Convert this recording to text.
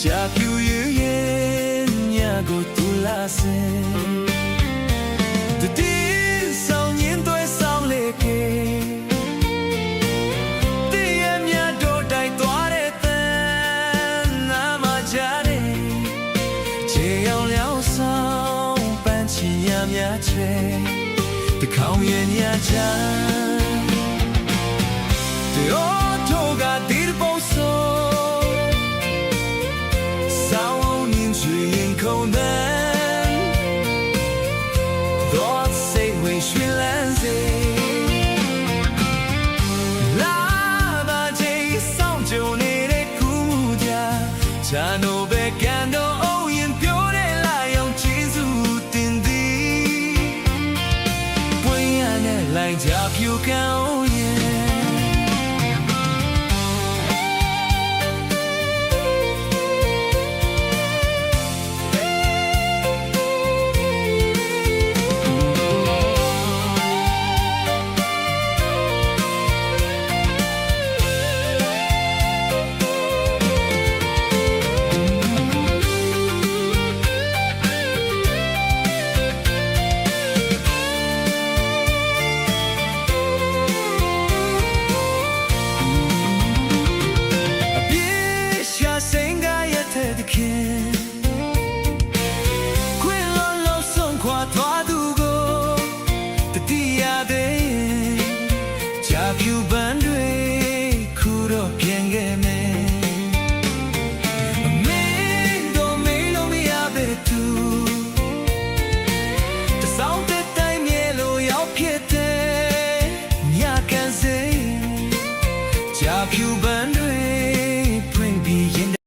ကြာပြူရဲ့ညကိုတူလာစေတည်ဆောင်ရင်တွေဆောင်လေကေတည်ရမြတ်တို့တိုက်သွားတဲ့တန်နာမကြတဲ့ခြေအောင်လျောင်းဆောင်ပန်းချီရမြတ်ချေတခေါင်ရဲ့ညချမ်းတို့တို့ကဒီပုံစိုးChano